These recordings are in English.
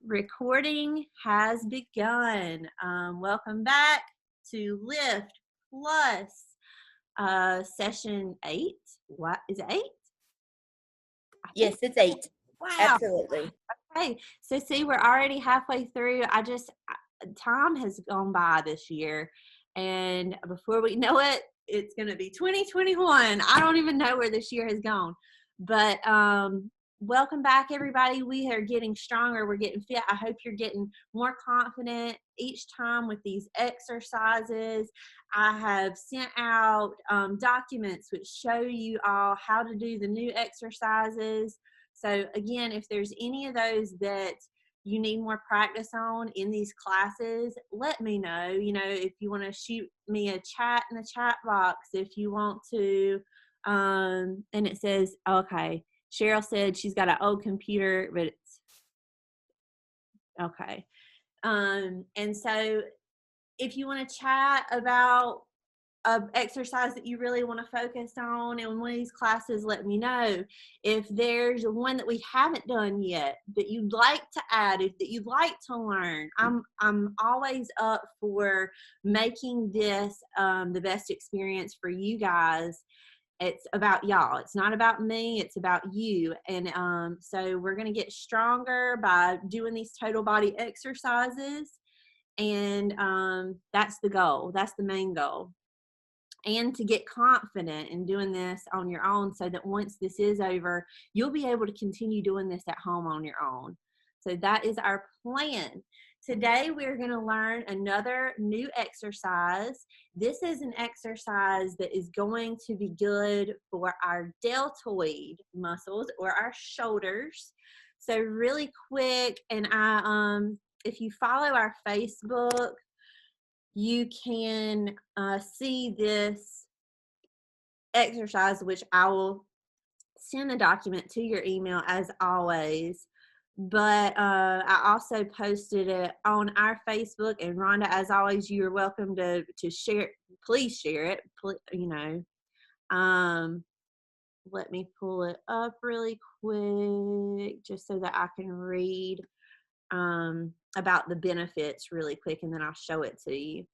Recording has begun. Welcome back to Lift Plus session 8. What is it 8? I think. Yes, it's 8. Wow. Absolutely. Okay. So see, we're already halfway through. Time has gone by this year, and before we know it, it's going to be 2021. I don't even know where this year has gone, but welcome back, everybody. We are getting stronger. We're getting fit. I hope you're getting more confident each time with these exercises. I have sent out documents which show you all how to do the new exercises. So again, if there's any of those that you need more practice on in these classes, let me know. If you want to shoot me a chat in the chat box, if you want to, and it says, okay, Cheryl said she's got an old computer, but it's okay. And so if you want to chat about exercise that you really want to focus on in one of these classes, let me know. If there's one that we haven't done yet that you'd like to add, if that you'd like to learn, I'm always up for making this the best experience for you guys. It's about y'all. It's not about me. It's about you. And so we're going to get stronger by doing these total body exercises. And that's the goal. That's the main goal. And to get confident in doing this on your own, so that once this is over, you'll be able to continue doing this at home on your own. So that is our plan. Today we're going to learn another new exercise. This is an exercise that is going to be good for our deltoid muscles, or our shoulders. So really quick, and if you follow our Facebook, you can see this exercise, which I will send the document to your email as always. But I also posted it on our Facebook. And Rhonda, as always, you're welcome to share. Please share it. Let me pull it up really quick just so that I can read about the benefits really quick, and then I'll show it to you.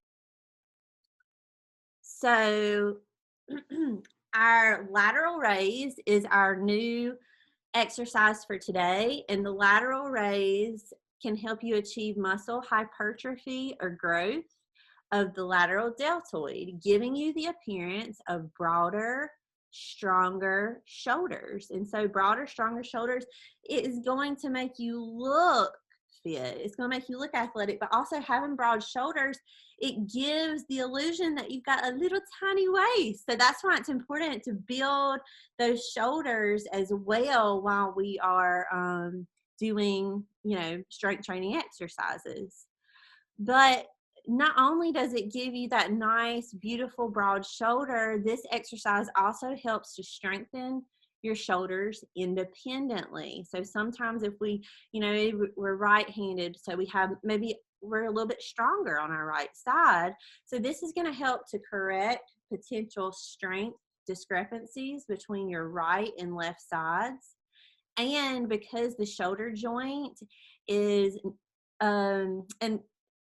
So our lateral raise is our new exercise for today, and the lateral raise can help you achieve muscle hypertrophy or growth of the lateral deltoid, giving you the appearance of broader, stronger shoulders. And so broader, stronger shoulders, it is going to make you look fit. It's going to make you look athletic, but also having broad shoulders, it gives the illusion that you've got a little tiny waist. So that's why it's important to build those shoulders as well while we are doing, strength training exercises. But not only does it give you that nice, beautiful, broad shoulder, this exercise also helps to strengthen your shoulders independently. So sometimes if we're right-handed, so we're a little bit stronger on our right side. So this is going to help to correct potential strength discrepancies between your right and left sides. And because the shoulder joint is and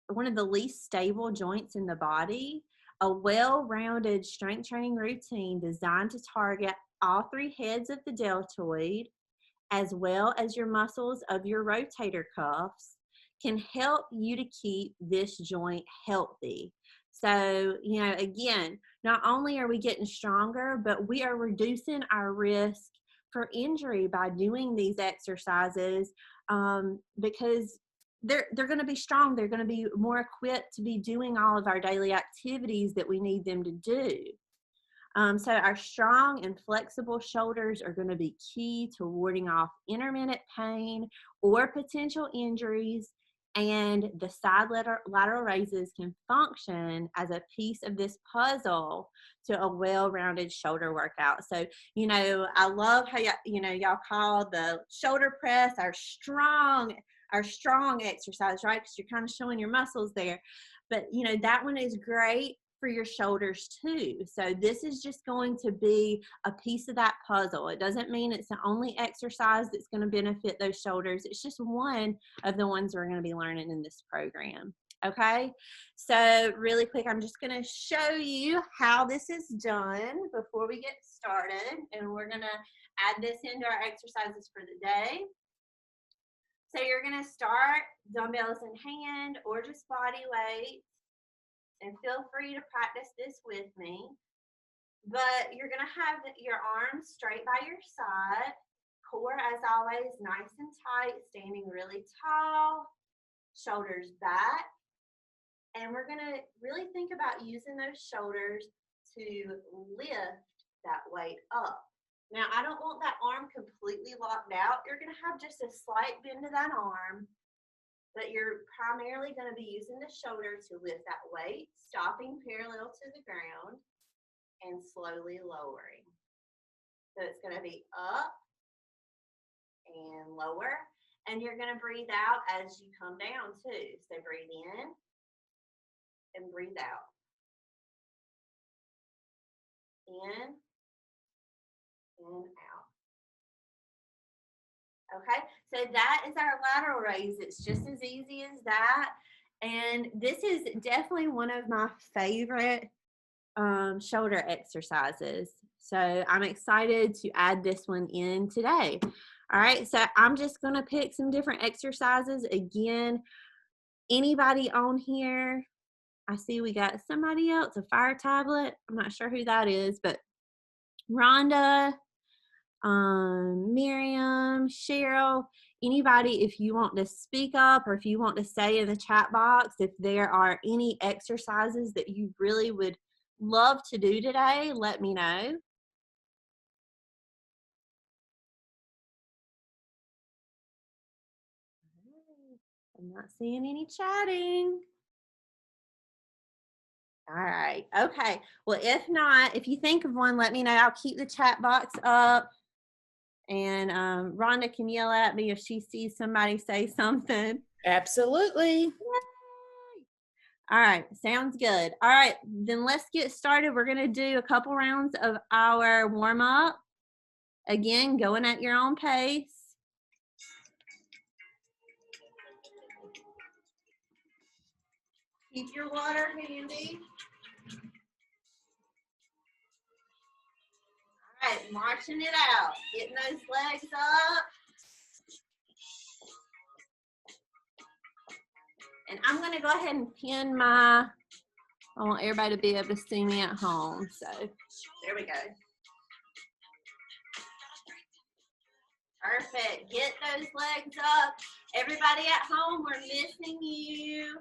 one of the least stable joints in the body, a well-rounded strength training routine designed to target all three heads of the deltoid, as well as your muscles of your rotator cuffs, can help you to keep this joint healthy. So, again, not only are we getting stronger, but we are reducing our risk for injury by doing these exercises, because they're going to be strong. They're going to be more equipped to be doing all of our daily activities that we need them to do. So our strong and flexible shoulders are going to be key to warding off intermittent pain or potential injuries. And the side lateral raises can function as a piece of this puzzle to a well-rounded shoulder workout. So, I love how y'all call the shoulder press our strong exercise, right? Because you're kind of showing your muscles there. But, that one is great for your shoulders too. So this is just going to be a piece of that puzzle. It doesn't mean it's the only exercise that's going to benefit those shoulders. It's just one of the ones we're going to be learning in this program. Okay, so really quick, I'm just going to show you how this is done before we get started, and we're going to add this into our exercises for the day. So you're going to start dumbbells in hand or just body weight, and feel free to practice this with me. But you're going to have your arms straight by your side, core as always nice and tight, standing really tall, shoulders back. And we're going to really think about using those shoulders to lift that weight up. Now, I don't want that arm completely locked out. You're going to have just a slight bend to that arm, but you're primarily going to be using the shoulder to lift that weight, stopping parallel to the ground and slowly lowering. So it's going to be up and lower, and you're going to breathe out as you come down too. So breathe in and breathe out. In and out. Okay, so that is our lateral raise. It's just as easy as that. And this is definitely one of my favorite shoulder exercises. So I'm excited to add this one in today. All right, so I'm just going to pick some different exercises. Again, anybody on here, I see we got somebody else, a fire tablet. I'm not sure who that is, but Rhonda, Miriam, Cheryl, anybody, if you want to speak up or if you want to say in the chat box if there are any exercises that you really would love to do today, let me know. I'm not seeing any chatting. All right. Okay. Well, if not, if you think of one, let me know. I'll keep the chat box up. And Rhonda can yell at me if she sees somebody say something. Absolutely. Yay. All right. Sounds good. All right. Then let's get started. We're going to do a couple rounds of our warm up. Again, going at your own pace. Keep your water handy. All right, marching it out. Getting those legs up. And I'm going to go ahead and pin my, I want everybody to be able to see me at home. So there we go. Perfect. Get those legs up. Everybody at home, we're missing you.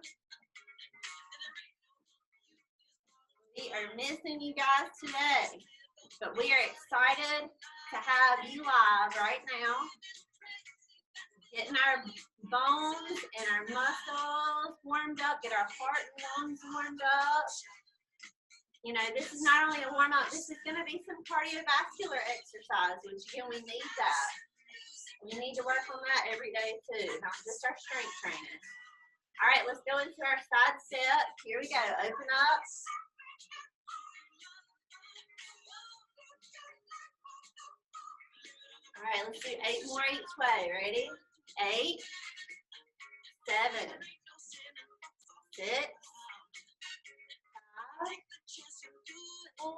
We are missing you guys today. But we are excited to have you live right now. Getting our bones and our muscles warmed up, get our heart and lungs warmed up. You know, this is not only a warm up, this is going to be some cardiovascular exercise, which again, we need that. We need to work on that every day too, not just our strength training. All right, let's go into our side step. Here we go. Open up. All right, let's do 8 more each way. Ready? 8, 7, 6, 5, 4,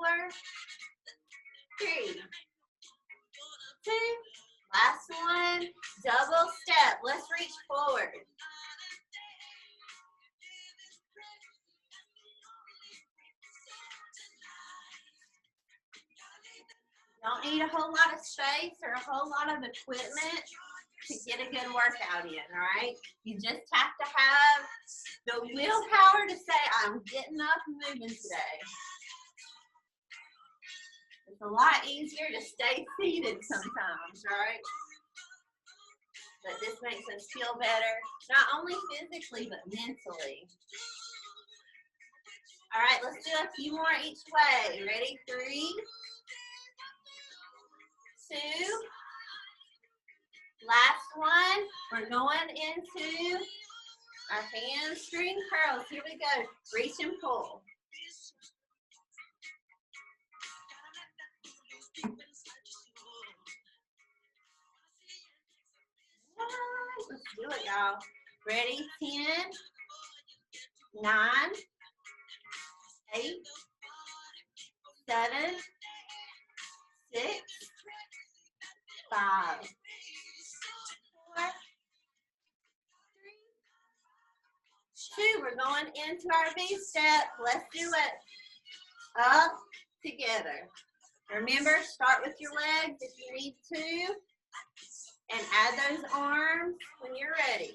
3, 2. Last one. Double step. Let's reach forward. Don't need a whole lot of space or a whole lot of equipment to get a good workout in, all right? You just have to have the willpower to say, I'm getting up and moving today. It's a lot easier to stay seated sometimes, right? But this makes us feel better, not only physically, but mentally. All right, let's do a few more each way. Ready? 3, 2. Last one. We're going into our hamstring curls. Here we go. Reach and pull. Let's do it, y'all. Ready? 10, 9, 8, 7, 6, 5, 4, 3, 2. We're going into our V step. Let's do it. Up, together. Remember, start with your legs if you need to, and add those arms when you're ready.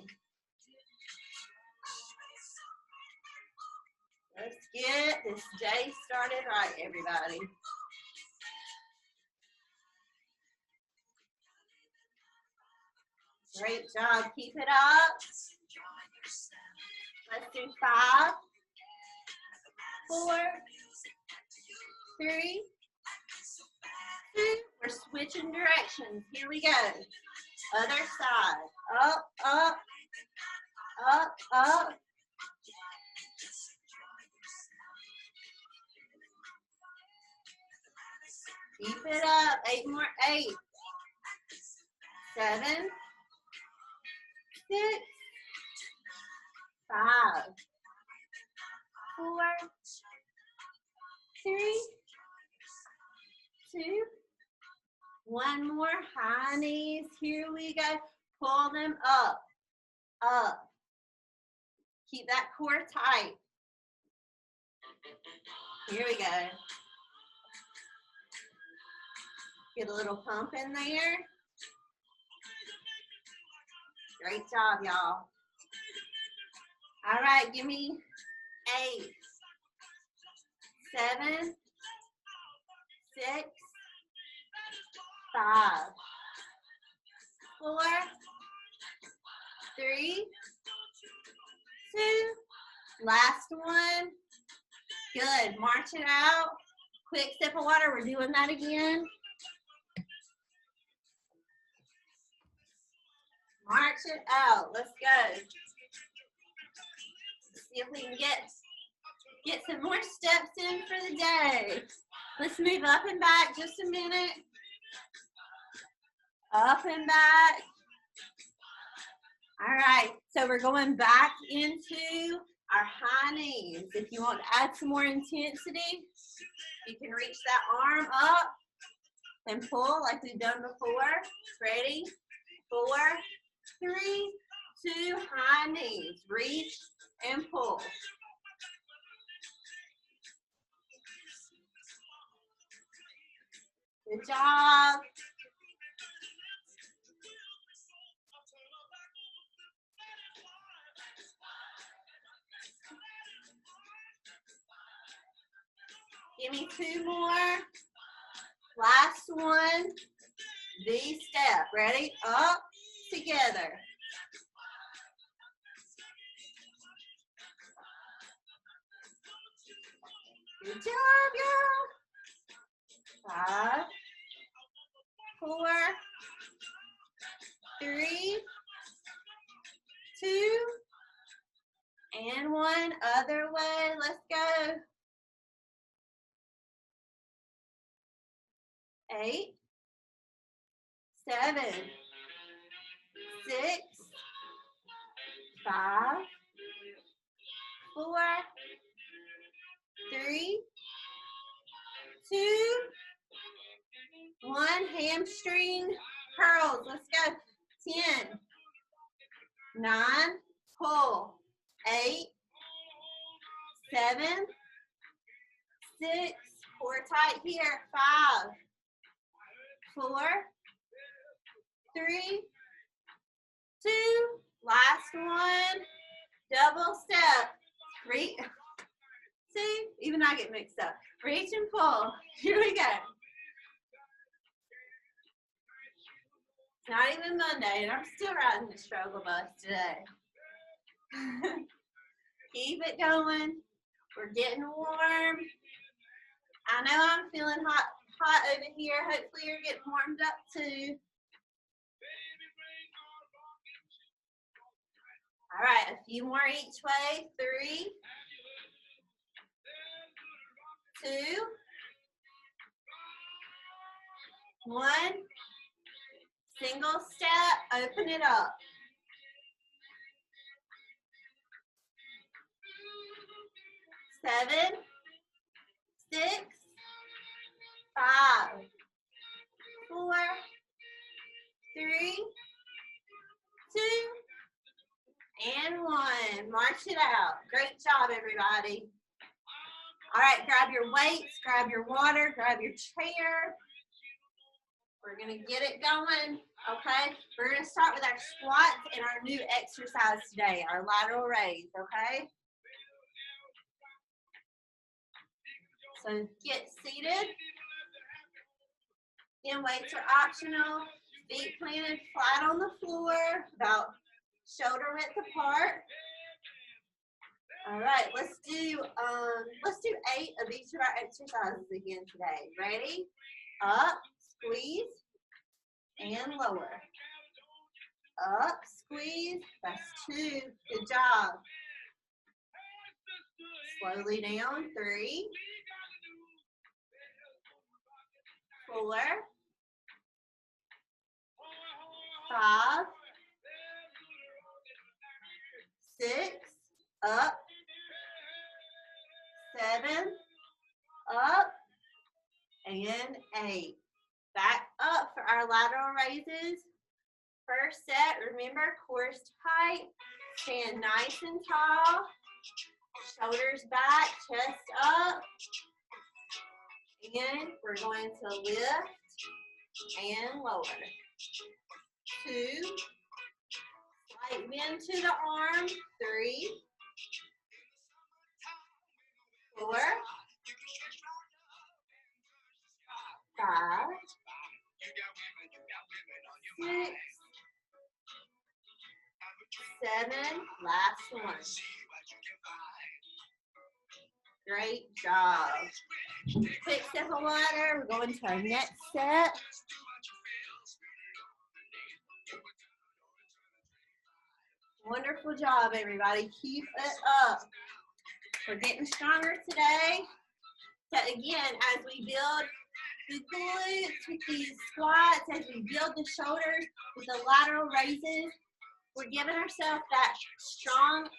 Let's get this day started right, everybody. Great job. Keep it up. Let's do 5, 4, 3, 2. We're switching directions. Here we go. Other side. Up, up, up, up. Keep it up. 8 more. 8, 7, 6, 5, 4, 3, 2. One more. High knees. Here we go. Pull them up, up. Keep that core tight. Here we go. Get a little pump in there. Great job, y'all. All right, give me 8, 7, 6, 5, 4, 3, 2. Last one. Good. March it out. Quick sip of water. We're doing that again. March it out. Let's go. See if we can get some more steps in for the day. Let's move up and back just a minute. Up and back. All right, so we're going back into our high knees. If you want to add some more intensity, you can reach that arm up and pull like we've done before. Ready? 4, 3, 2, high knees. Reach and pull. Good job. Give me 2 more. Last one. V step. Ready? Up, together. Good job, y'all. 5, 4, 3, 2, and 1. Other way. Let's go. 8, 7, 6, 5, 4, 3, 2, 1. Hamstring curls. Let's go. 10, 9, pull. 8, 7, 6. Core tight here. 5, 4, 3, 2. Last one. Double step. Reach. See, even I get mixed up. Reach and pull. Here we go. It's not even Monday, and I'm still riding the struggle bus today. Keep it going. We're getting warm. I know I'm feeling hot over here. Hopefully you're getting warmed up too. All right, a few more each way. 3, 2, 1. Single step, open it up. 7, 6, 5, 4, 3, 2, and 1. March it out. Great job, everybody. All right, grab your weights, grab your water, grab your chair. We're going to get it going, okay? We're going to start with our squats and our new exercise today, our lateral raise, okay? So get seated. Again, weights are optional. Feet planted flat on the floor, about shoulder width apart. All right, let's do 8 of each of our exercises again today. Ready? Up, squeeze, and lower. Up, squeeze. That's 2. Good job. Slowly down. 3, 4, 5, 6. Up. 7. Up. And 8. Back up for our lateral raises. First set, remember, core is tight. Stand nice and tall. Shoulders back, chest up. And we're going to lift and lower. 2. Slight bend to the arm. 3, 4, 5, 6, 7. Last one. Great job. Quick sip of water. We're going to our next set. Wonderful job, everybody. Keep it up. We're getting stronger today. So again, as we build the glutes with these squats, as we build the shoulders with the lateral raises, we're giving ourselves that strong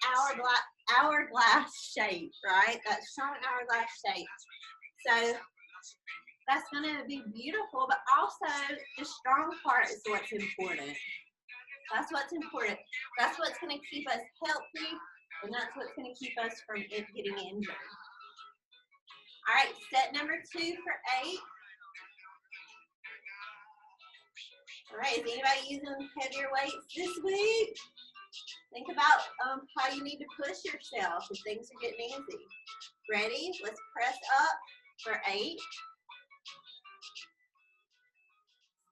hourglass shape, right? That strong hourglass shape. So that's going to be beautiful, but also the strong part is what's important. That's what's important. That's what's going to keep us healthy, and that's what's going to keep us from getting injured. All right, set number 2 for 8. All right, is anybody using heavier weights this week? Think about how you need to push yourself if things are getting easy. Ready? Let's press up for 8,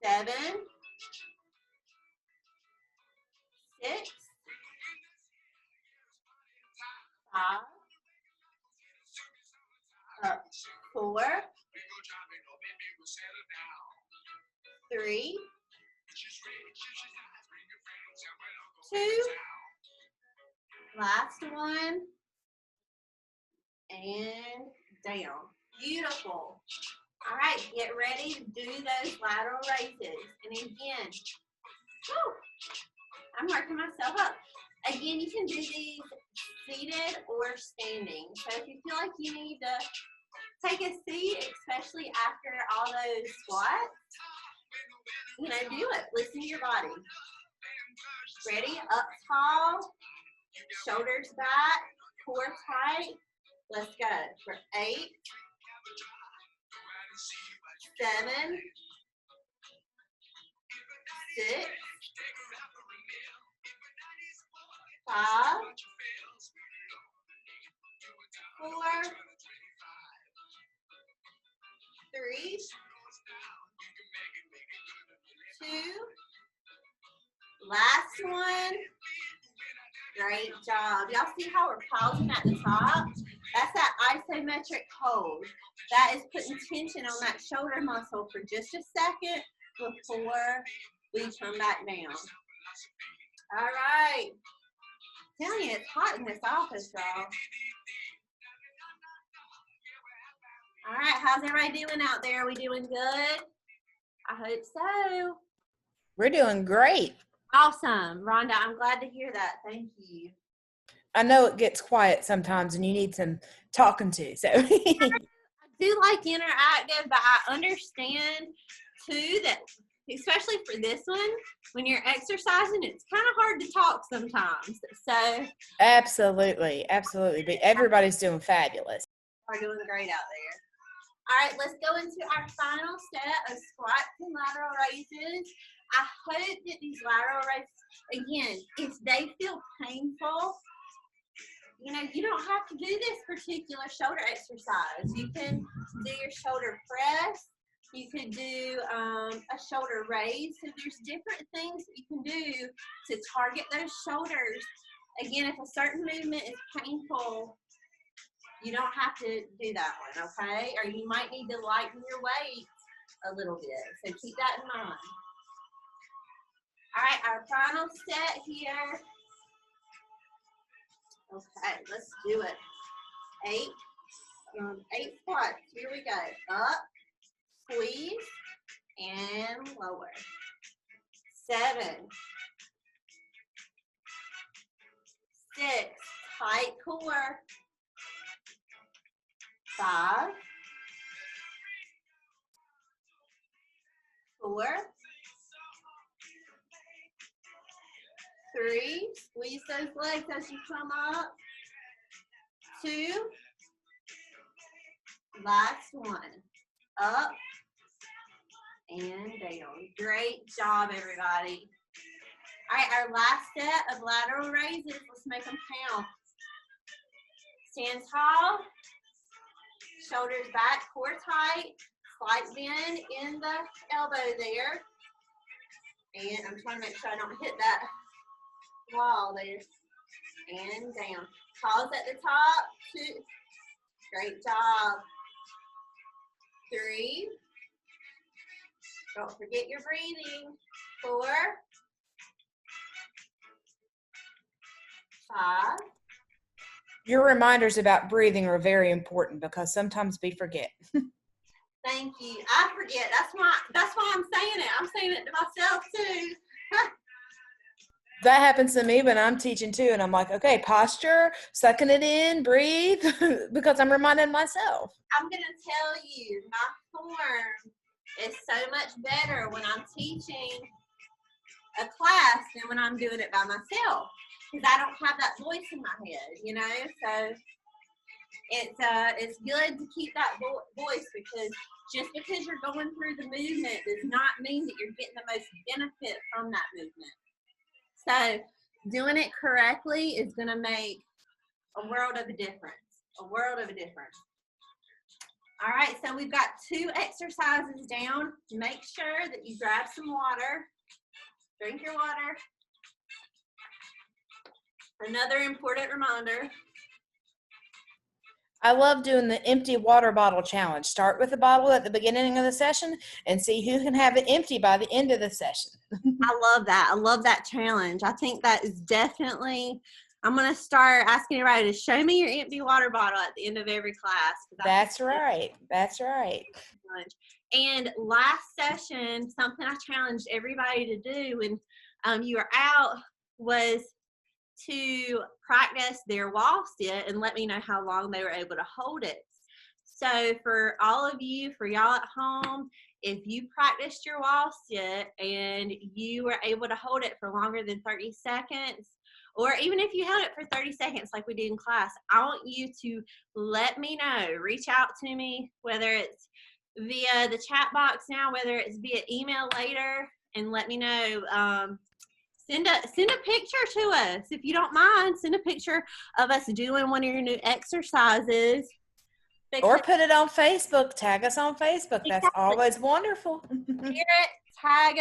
7, 6, 5, up, 4, 3, 2, last one, and down. Beautiful. All right, get ready to do those lateral raises. And again, whew, I'm working myself up. Again, you can do these seated or standing. So if you feel like you need to take a seat, especially after all those squats, do it. Listen to your body. Ready? Up tall, shoulders back, core tight. Let's go for 8, 7, 6, 5, 4, 3, 2, last one. Great job. Y'all see how we're pausing at the top? That's that isometric hold. That is putting tension on that shoulder muscle for just a second before we come back down. All right. I'm telling you, it's hot in this office, y'all. All right, how's everybody doing out there? Are we doing good? I hope so. We're doing great. Awesome. Rhonda, I'm glad to hear that. Thank you. I know it gets quiet sometimes and you need some talking to. So I do like interactive, but I understand too that, especially for this one, when you're exercising, it's kind of hard to talk sometimes. So absolutely, absolutely. But everybody's doing fabulous. we're doing great out there. All right, let's go into our final set of squats and lateral raises. I hope that these lateral raises, again, if they feel painful, you know, you don't have to do this particular shoulder exercise. You can do your shoulder press. You could do a shoulder raise. So there's different things that you can do to target those shoulders. Again, if a certain movement is painful, you don't have to do that one, okay? Or you might need to lighten your weight a little bit. So keep that in mind. All right, our final set here. Okay, let's do it. 8 squats. Here we go. Up, squeeze, and lower. 7, 6, tight core. 5, 4, 3, squeeze those legs as you come up. 2, last one. Up and down. Great job, everybody. All right, our last set of lateral raises. Let's make them count. Stand tall. Shoulders back, core tight. Slight bend in the elbow there. And I'm trying to make sure I don't hit that wall there. And down. Pause at the top. 2. Great job. 3. Don't forget your breathing. 4. 5. Your reminders about breathing are very important because sometimes we forget. Thank you. I forget. That's why I'm saying it. I'm saying it to myself too. That happens to me when I'm teaching too, and I'm like, okay, posture, sucking it in, breathe, because I'm reminding myself. I'm gonna tell you, my form is so much better when I'm teaching a class than when I'm doing it by myself, because I don't have that voice in my head, you know. So it's good to keep that voice, because just because you're going through the movement does not mean that you're getting the most benefit from that movement. So doing it correctly is going to make a world of a difference, a world of a difference. All right, so we've got 2 exercises down. Make sure that you grab some water. Drink your water. Another important reminder. I love doing the empty water bottle challenge. Start with a bottle at the beginning of the session and see who can have it empty by the end of the session. I love that. I love that challenge. I think that is definitely, I'm going to start asking everybody to show me your empty water bottle at the end of every class. That's right. That's right. And last session, something I challenged everybody to do when you were out was to practice their wall sit and let me know how long they were able to hold it. So for all of you, for y'all at home, if you practiced your wall sit and you were able to hold it for longer than 30 seconds, or even if you held it for 30 seconds like we did in class, I want you to let me know. Reach out to me, whether it's via the chat box now, whether it's via email later, and let me know. Send a picture to us. If you don't mind, send a picture of us doing one of your new exercises. Or put it on Facebook. Tag us on Facebook. That's exactly. Always wonderful. Hear it, tag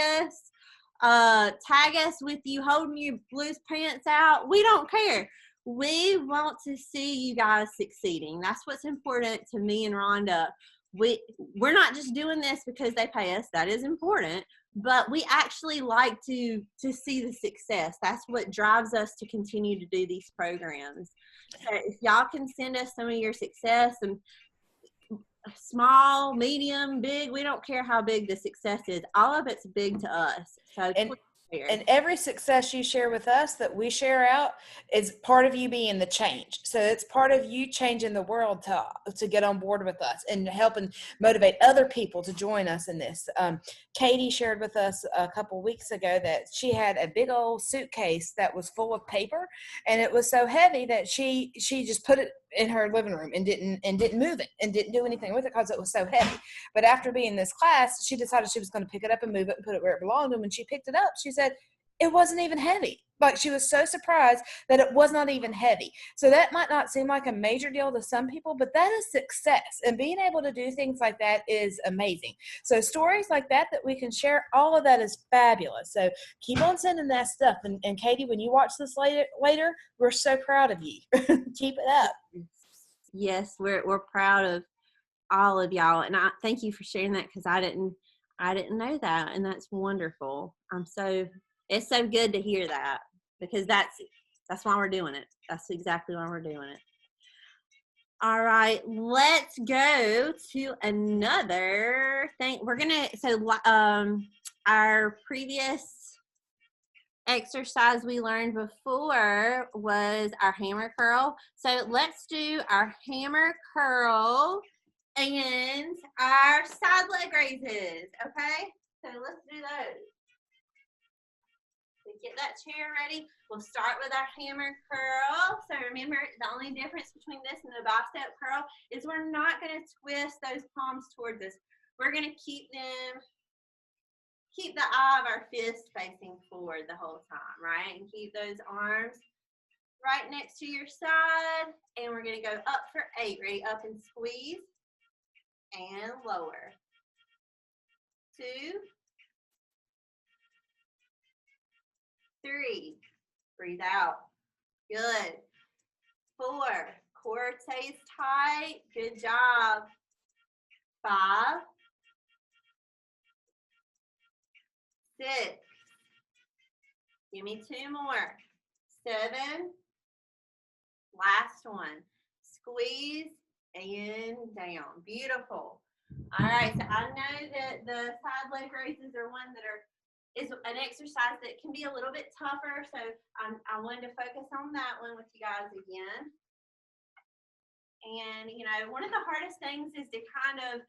us with you holding your blues pants out. We don't care. We want to see you guys succeeding. That's what's important to me and Rhonda. We're not just doing this because they pay us. That is important. But we actually like to see the success. That's what drives us to continue to do these programs. So if y'all can send us some of your success, and small, medium, big, we don't care how big the success is. All of it's big to us. So And every success you share with us that we share out is part of you being the change. So it's part of you changing the world to get on board with us and helping motivate other people to join us in this. Katie shared with us a couple weeks ago that she had a big old suitcase that was full of paper, and it was so heavy that she just put it in her living room and didn't move it and didn't do anything with it because it was so heavy. But after being in this class, she decided she was going to pick it up and move it and put it where it belonged. And when she picked it up, she said it wasn't even heavy. Like, she was so surprised that it was not even heavy. So that might not seem like a major deal to some people, but that is success. And being able to do things like that is amazing. So stories like that we can share, all of that is fabulous. So keep on sending that stuff. And Katie, when you watch this later, we're so proud of you. Keep it up. Yes, we're proud of all of y'all, and I thank you for sharing that, because I didn't know that, and that's wonderful. It's so good to hear that, because that's why we're doing it. That's exactly why we're doing it. All right, let's go to another thing. Our previous exercise we learned before was our hammer curl. So let's do our hammer curl and our side leg raises, okay? So let's do those. So get that chair ready. We'll start with our hammer curl. So remember, the only difference between this and the bicep curl is we're not going to twist those palms towards us. We're going to keep the eye of our fist facing forward the whole time, right? And keep those arms right next to your side. And we're going to go up for 8. Ready? Up and squeeze. And lower. 2, 3. Breathe out. Good. 4. Core stays tight. Good job. 5, 6. Give me 2 more. 7. Last one. Squeeze and down. Beautiful. All right, so I know that the side leg raises are one that is an exercise that can be a little bit tougher, so I wanted to focus on that one with you guys again. And, you know, one of the hardest things is to kind of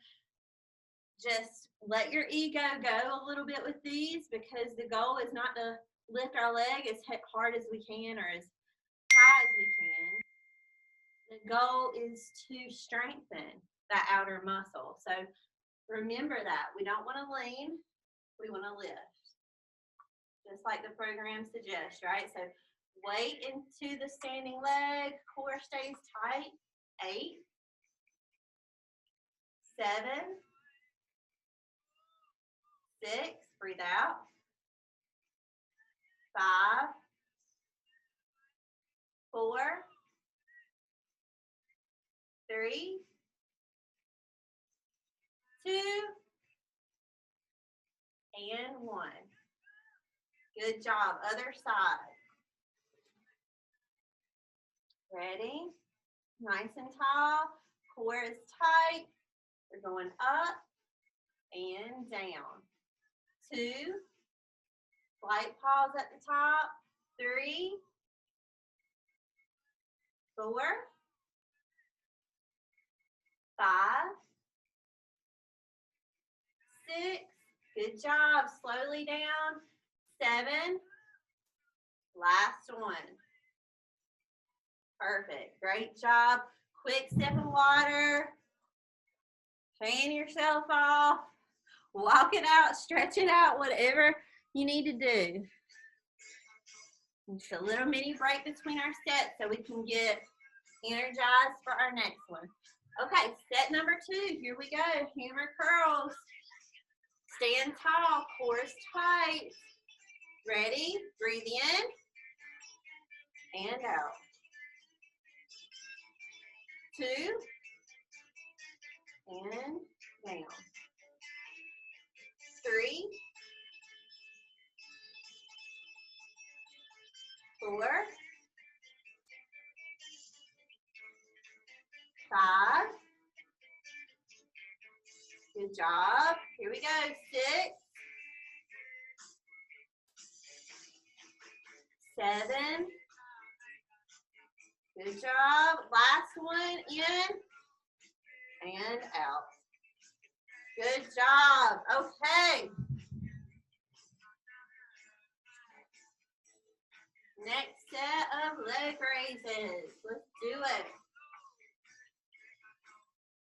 just let your ego go a little bit with these, because the goal is not to lift our leg as hard as we can or as high as we can. The goal is to strengthen that outer muscle. So remember that. We don't want to lean, we want to lift. Just like the program suggests, right? So weight into the standing leg, core stays tight. 8, 7, 6, breathe out. 5, 4, 3, 2, and 1. Good job. Other side. Ready? Nice and tall. Core is tight. We're going up and down. 2. Slight pause at the top. 3, 4, 5, 6. Good job. Slowly down. 7. Last one. Perfect. Great job. Quick sip of water. Fan yourself off. Walk it out. Stretch it out. Whatever you need to do. Just a little mini break between our sets so we can get energized for our next one. Okay, set number 2. Here we go. Hammer curls. Stand tall. Core is tight. Ready? Breathe in and out. 2 and down. 3, 4, 5. Good job. Here we go. 6, 7. Good job. Last one, in and out. Good job. Okay. Next set of leg raises. Let's do it.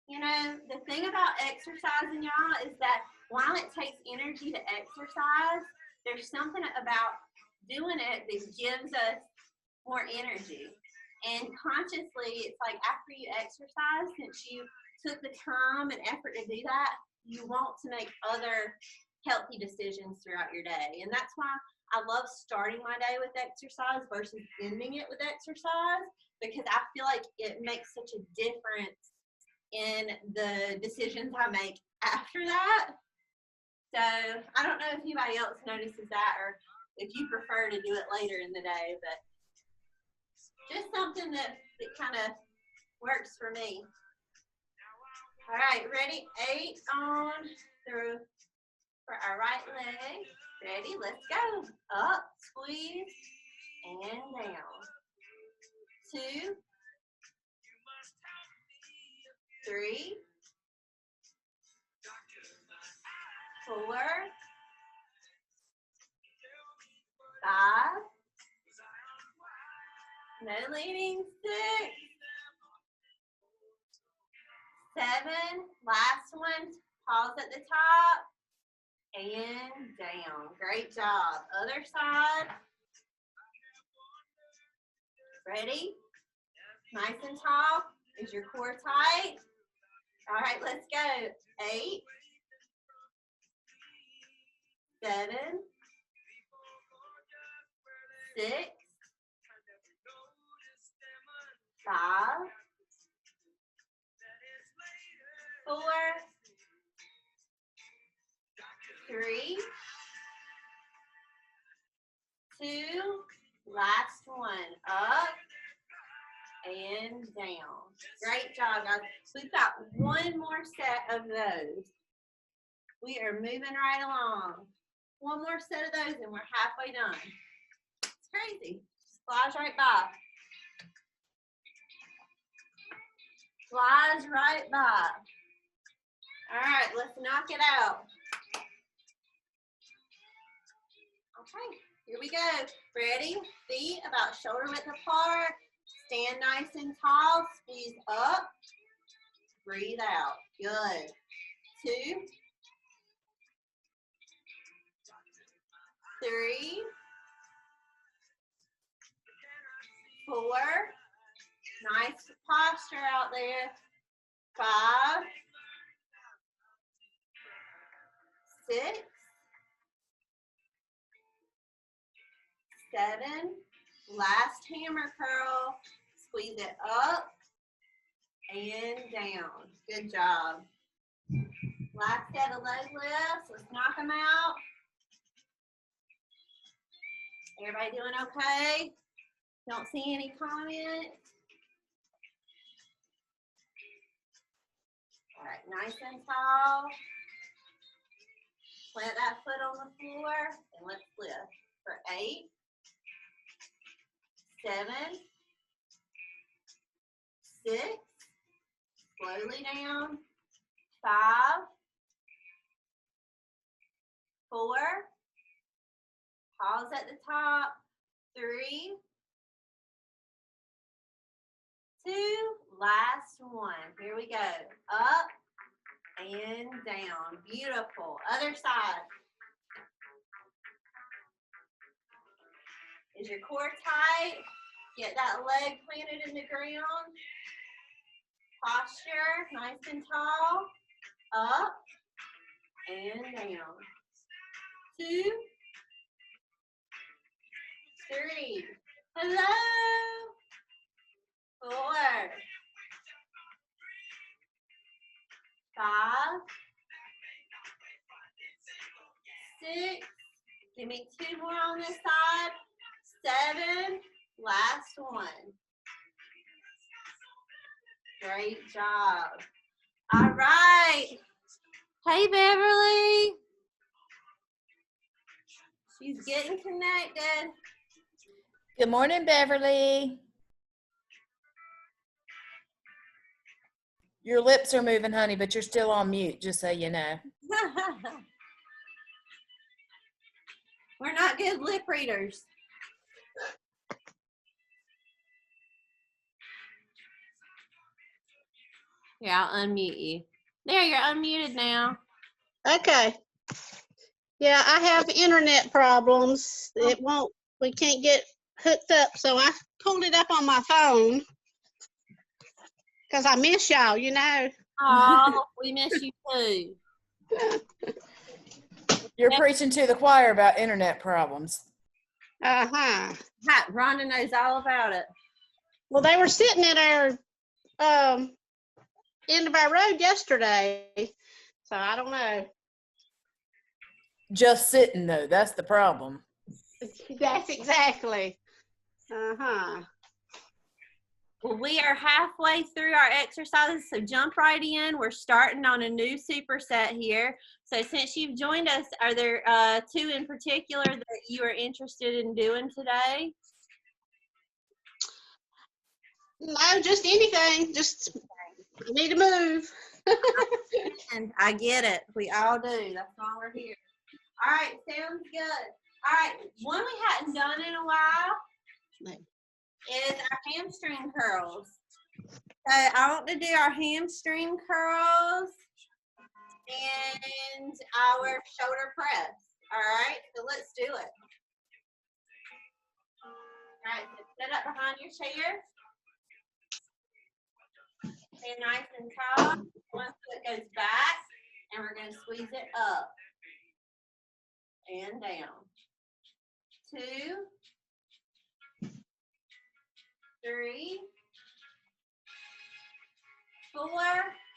You know, the thing about exercising, y'all, is that while it takes energy to exercise, there's something about doing it that gives us more energy. And consciously, it's like after you exercise, since you took the time and effort to do that, you want to make other healthy decisions throughout your day. And that's why I love starting my day with exercise versus ending it with exercise, because I feel like it makes such a difference in the decisions I make after that. So I don't know if anybody else notices that, or if you prefer to do it later in the day, but just something that kind of works for me. All right, ready? 8 on through for our right leg. Ready? Let's go. Up, squeeze, and down. 2, 3, 4, 5. No leaning. 6, 7. Last one. Pause at the top and down. Great job. Other side. Ready? Nice and tall. Is your core tight? All right, let's go. 8, 7, 6, 5, 4, 3, 2, last one. Up and down. Great job, guys. We've got one more set of those. We are moving right along. One more set of those and we're halfway done. It's crazy. Just flies right by. Flies right by. All right, let's knock it out. Okay, here we go. Ready? Feet about shoulder width apart. Stand nice and tall. Squeeze up. Breathe out. Good. 2, 3, 4. Nice posture out there. 5, 6, 7. Last hammer curl. Squeeze it up and down. Good job. Last set of leg lifts. Let's knock them out. Everybody doing okay? Don't see any comments. All right, nice and tall. Plant that foot on the floor and let's lift for 8, 7, 6, slowly down, 5, 4, pause at the top, 3, 2, last one. Here we go. Up and down. Beautiful. Other side. Is your core tight? Get that leg planted in the ground. Posture, nice and tall. Up and down. 2, 3. Hello. 4, 5, 6. Give me 2 more on this side. 7. Last one. Great job. All right. Hey, Beverly. She's getting connected. Good morning, Beverly. Your lips are moving, honey, but you're still on mute, just so you know. We're not good lip readers. Yeah, I'll unmute you. There, you're unmuted now. Okay. Yeah, I have internet problems. We can't get hooked up. So I pulled it up on my phone because I miss y'all, you know. Oh, we miss you too. You're preaching to the choir about internet problems. Uh-huh. Rhonda knows all about it. Well, they were sitting at our end of our road yesterday. So I don't know. Just sitting, though. That's the problem. That's exactly. Uh-huh. Well, we are halfway through our exercises, so jump right in. We're starting on a new superset here. So since you've joined us, are there two in particular that you are interested in doing today? No, just anything. Just I need to move. And I get it. We all do. That's why we're here. All right, sounds good. All right, one we hadn't done in a while is our hamstring curls. So I want to do our hamstring curls and our shoulder press. All right, so let's do it. All right, so sit up behind your chair. Stay nice and tall. One foot goes back, and we're going to squeeze it up and down. 2, 3, 4.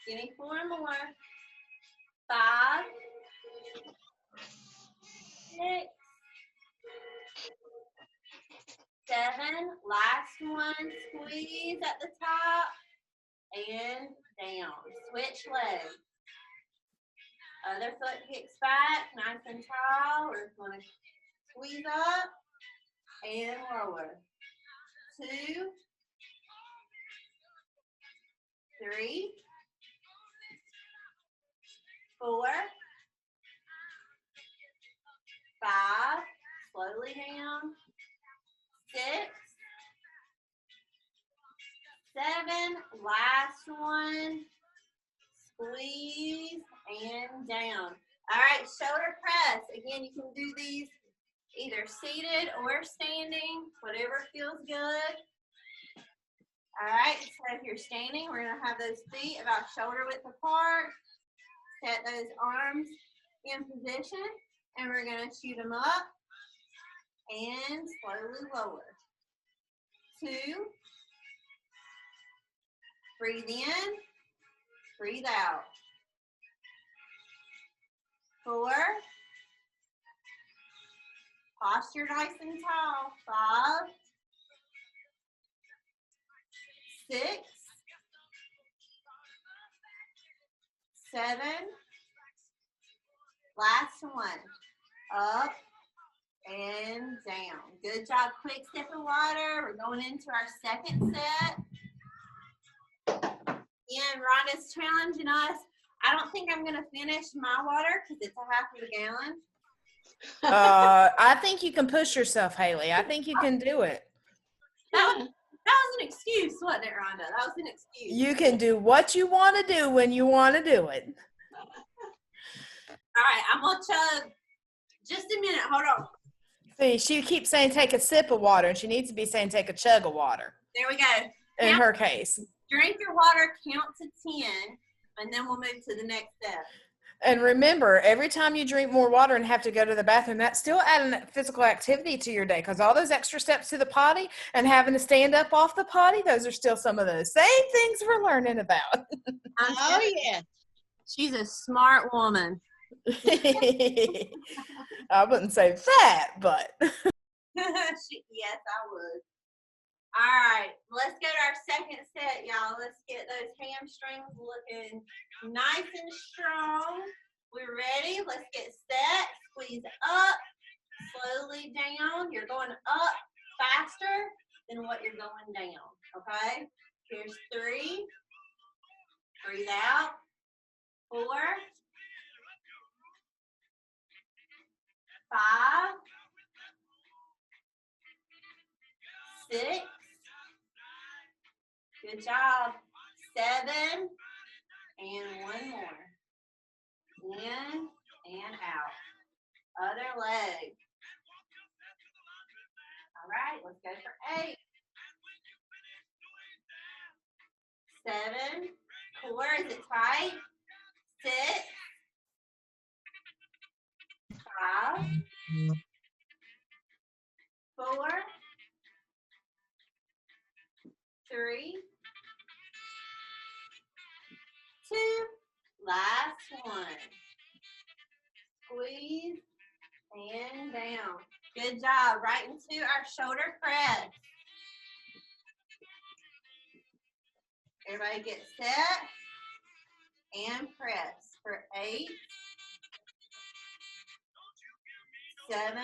Give me 4 more. 5, 6, 7. Last one. Squeeze at the top and down. Switch legs. Other foot kicks back, nice and tall. We're going to squeeze up and lower. 2, 3, 4, 5. Slowly down. 6, 7. Last one. Squeeze and down. All right, shoulder press. Again, you can do these either seated or standing, whatever feels good. All right, so if you're standing, we're going to have those feet about shoulder width apart. Set those arms in position, and we're going to shoot them up and slowly lower. 2. Breathe in, breathe out. 4. Posture nice and tall. 5, 6, 7. Last one. Up and down. Good job. Quick sip of water. We're going into our second set. Again, Rhonda's challenging us. I don't think I'm going to finish my water because it's a half of a gallon. I think you can push yourself, Haley. I think you can do it. That was an excuse, wasn't it, Rhonda? That was an excuse. You can do what you want to do when you want to do it. All right, I'm going to chug. Just a minute. Hold on. See, she keeps saying take a sip of water, and she needs to be saying take a chug of water. There we go. In her case. Drink your water, count to 10, and then we'll move to the next step. And remember, every time you drink more water and have to go to the bathroom, that's still adding physical activity to your day, because all those extra steps to the potty and having to stand up off the potty, those are still some of those same things we're learning about. Oh, yeah. She's a smart woman. I wouldn't say that, but. Yes, I would. All right, let's go to our second set, y'all. Let's get those hamstrings looking nice and strong. We're ready. Let's get set. Squeeze up, slowly down. You're going up faster than what you're going down, okay? Here's 3. Breathe out. 4. 5. 6. Good job. 7. And 1 more. In and out. Other leg. All right, let's go for 8. 7. Core, is it tight? 6. 5. 4. 3. 2. Last one. Squeeze and down. Good job. Right into our shoulder press. Everybody get set and press for 8, 7,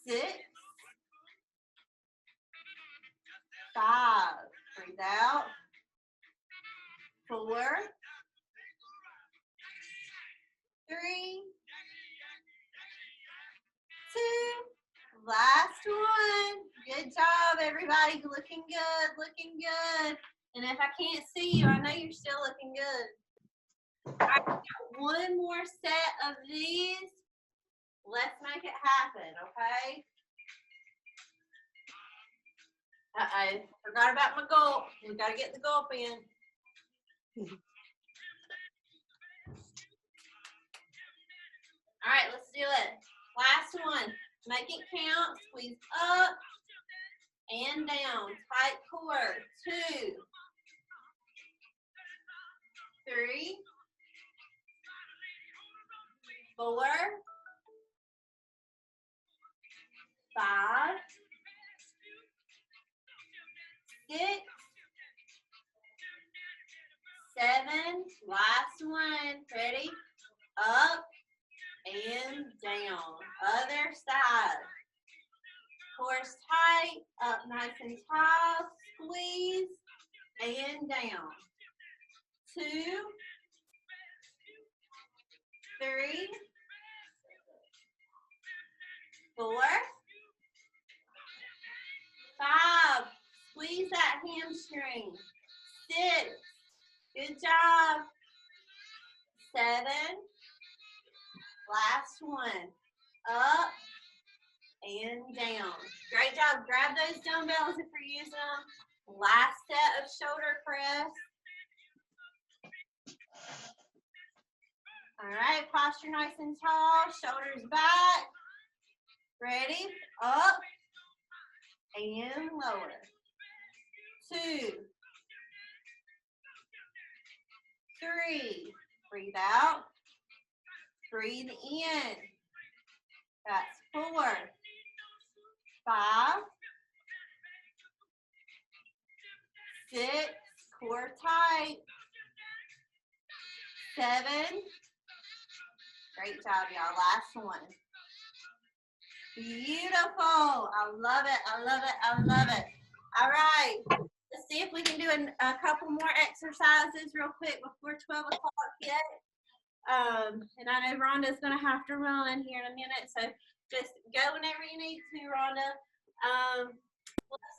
6, 5. Breathe out. 4, 3, 2. Last one. Good job, everybody. Looking good, looking good. And if I can't see you, I know you're still looking good. All right, we got one more set of these. Let's make it happen, okay? Uh-oh, forgot about my gulp. We gotta get the gulp in. All right, let's do it. Last one. Make it count. Squeeze up and down. Tight core. 2, 3, 4, 5, 6, 7. Last one. Ready? Up and down. Other side. Core's tight. Up nice and tall. Squeeze and down. 2, 3, 4, 5. Squeeze that hamstring. 6. Good job. 7. Last one. Up and down. Great job. Grab those dumbbells if you're using them. Last set of shoulder press. All right, posture nice and tall. Shoulders back. Ready? Up and lower. 2, 3. Breathe out. Breathe in. That's 4, 5, 6. Core tight. 7. Great job, y'all. Last one. Beautiful. I love it. I love it. I love it. All right. Let's see if we can do a couple more exercises real quick before 12 o'clock hit. And I know Rhonda's going to have to run here in a minute. So just go whenever you need to, Rhonda.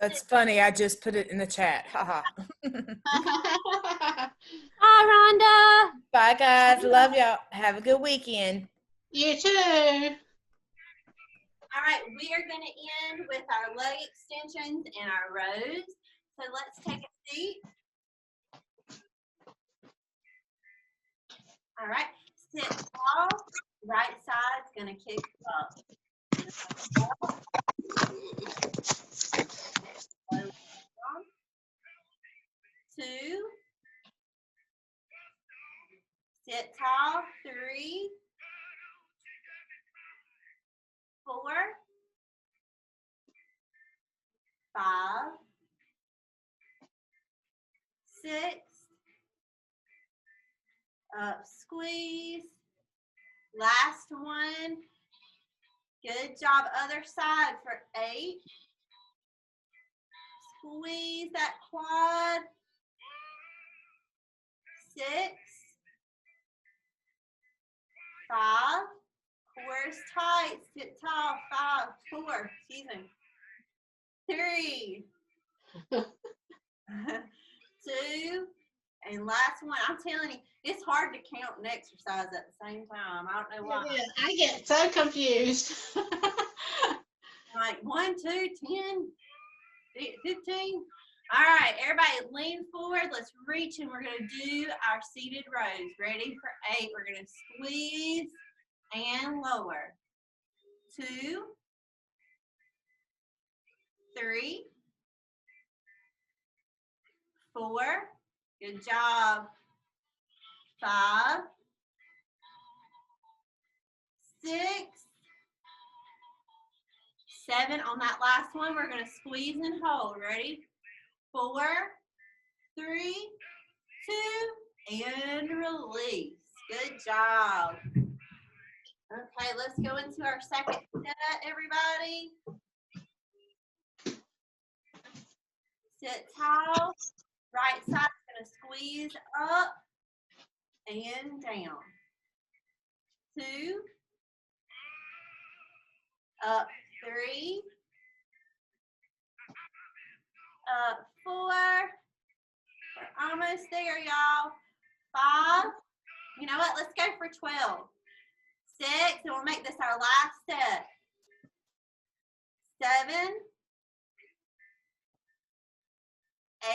That's funny. I just put it in the chat. Haha. Hi, Rhonda. Bye, guys. Love y'all. Have a good weekend. You too. All right, we are going to end with our leg extensions and our rows. So let's take a seat. All right, sit tall. Right side's going to kick up. 2. Sit tall. 3, 4, 5, 6. Up, squeeze. Last one. Good job. Other side for 8. Squeeze that quad. 6. 5. Core's tight. Sit tall. 5. 4. Excuse me. 3. 2. And last one. I'm telling you, it's hard to count and exercise at the same time. I don't know why. Yeah, I get so confused. Like 1, 2, 10, 15. All right, everybody lean forward. Let's reach and we're going to do our seated rows. Ready for 8. We're going to squeeze and lower. 2, 3, 4. Good job. 5, 6, 7. On that last one, we're going to squeeze and hold. Ready? 4, 3, 2, and release. Good job. Okay, let's go into our second set, everybody. Sit tall. Right side's going to squeeze up and down. 2, up 3, up 4. We're almost there, y'all. 5. You know what? Let's go for 12. 6, and we'll make this our last set. 7,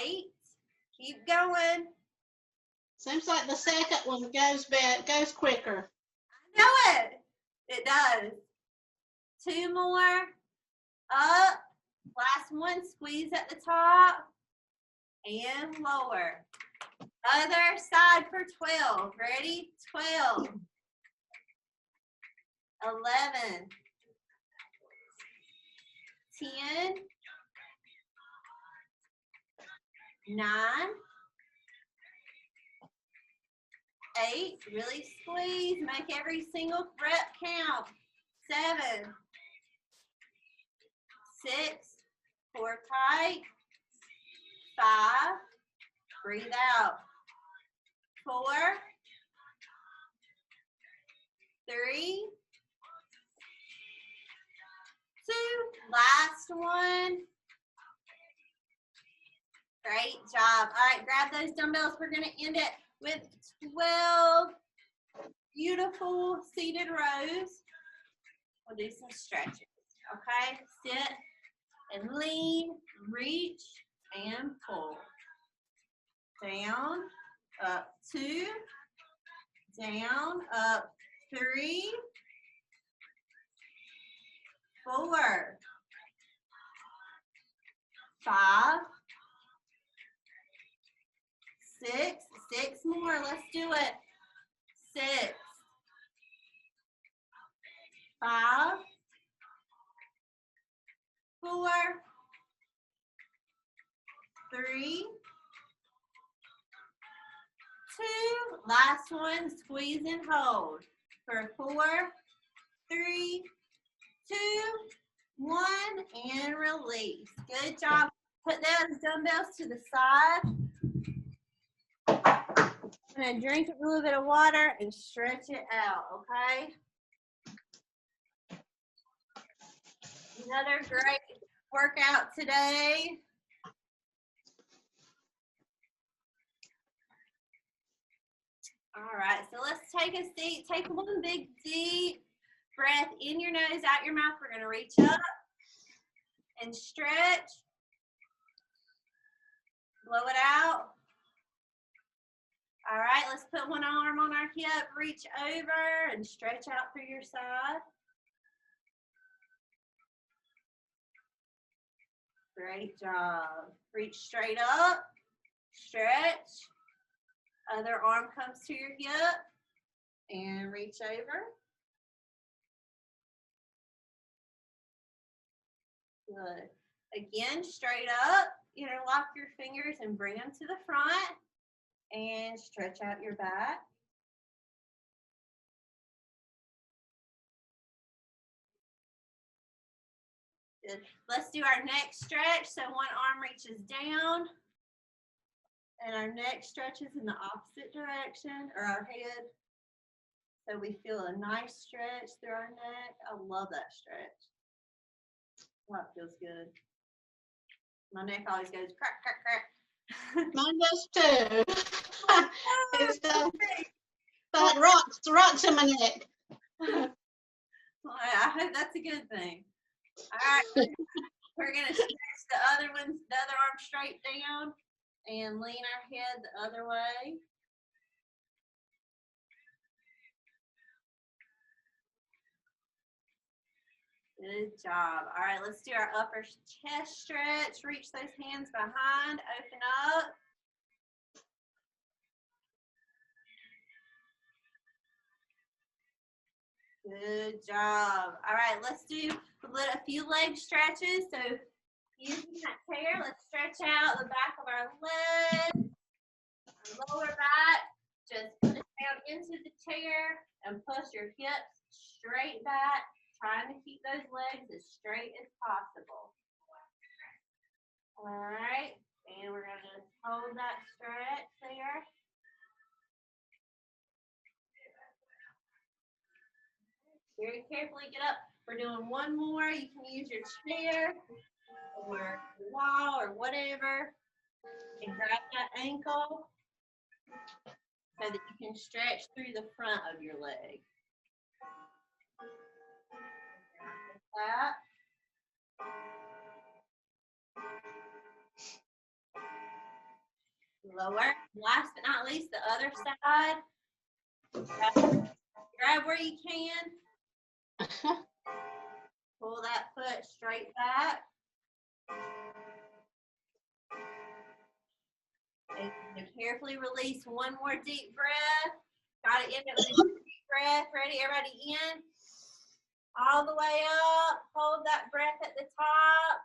8. Keep going. Seems like the second one goes quicker. I know it. It does. 2 more. Up. Last one. Squeeze at the top. And lower. Other side for 12. Ready? 12. 11. 10. 9. 8. Really squeeze. Make every single rep count. 7. 6. Core tight. 5. Breathe out. 4. 3. 2. Last one. Great job. All right, grab those dumbbells. We're going to end it with 12 beautiful seated rows. We'll do some stretches. Okay, sit and lean, reach and pull. Down, up 2, down, up 3, 4, 5, 6, 6 more. Let's do it. 6, 5, 4, 3, 2. Last one. Squeeze and hold for 4, 3, 2, 1, and release. Good job. Put those dumbbells to the side. I'm going to drink a little bit of water and stretch it out, okay? Another great workout today. All right, so let's take a seat. Take one big deep breath in your nose, out your mouth. We're going to reach up and stretch. Blow it out. All right, let's put one arm on our hip, reach over and stretch out through your side. Great job. Reach straight up, stretch. Other arm comes to your hip and reach over. Good. Again, straight up, interlock your fingers and bring them to the front and stretch out your back. Good. Let's do our neck stretch. So one arm reaches down and our neck stretches in the opposite direction, or our head. So we feel a nice stretch through our neck. I love that stretch. Oh, it feels good. My neck always goes crack, crack, crack. Mine does too. It's rocks in my neck. Well, I hope that's a good thing. All right, we're gonna stretch the other arm straight down and lean our head the other way. Good job. All right, let's do our upper chest stretch. Reach those hands behind, open up. Good job. All right, let's do a few leg stretches. So using that chair, let's stretch out the back of our legs, our lower back. Just put it down into the chair and push your hips straight back, trying to keep those legs as straight as possible. All right, and we're going to hold that stretch there. Very carefully get up. We're doing one more. You can use your chair or the wall or whatever and grab that ankle so that you can stretch through the front of your leg. Like that. Lower. Last but not least, the other side. Grab where you can. Pull that foot straight back. And carefully release one more deep breath. Got to end it with a deep breath. Ready? Everybody in. All the way up. Hold that breath at the top.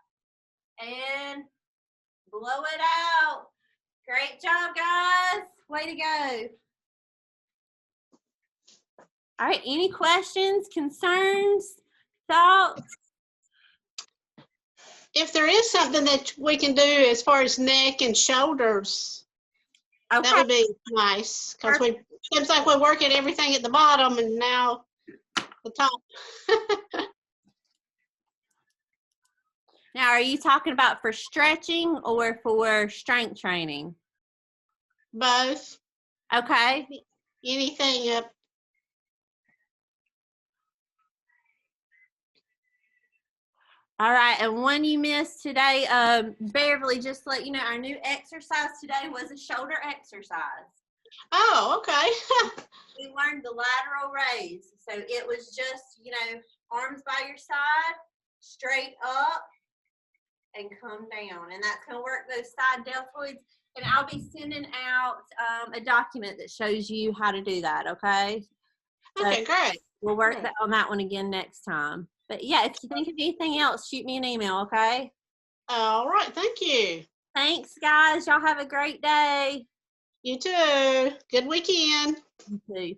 And blow it out. Great job, guys. Way to go. All right, any questions, concerns, thoughts? If there is something that we can do as far as neck and shoulders, Okay. that would be nice, because seems like we're working everything at the bottom and now the top. Now, are you talking about for stretching or for strength training? Both. Okay. Anything up. All right, and one you missed today, Beverly, just to let you know, our new exercise today was a shoulder exercise. Oh, okay. We learned the lateral raise. So it was just, arms by your side, straight up, and come down. And that's going to work those side deltoids. And I'll be sending out a document that shows you how to do that, okay? Okay, great. We'll work on that one again next time. But yeah, if you think of anything else, shoot me an email, okay? All right, thank you. Thanks, guys. Y'all have a great day. You too. Good weekend. You too.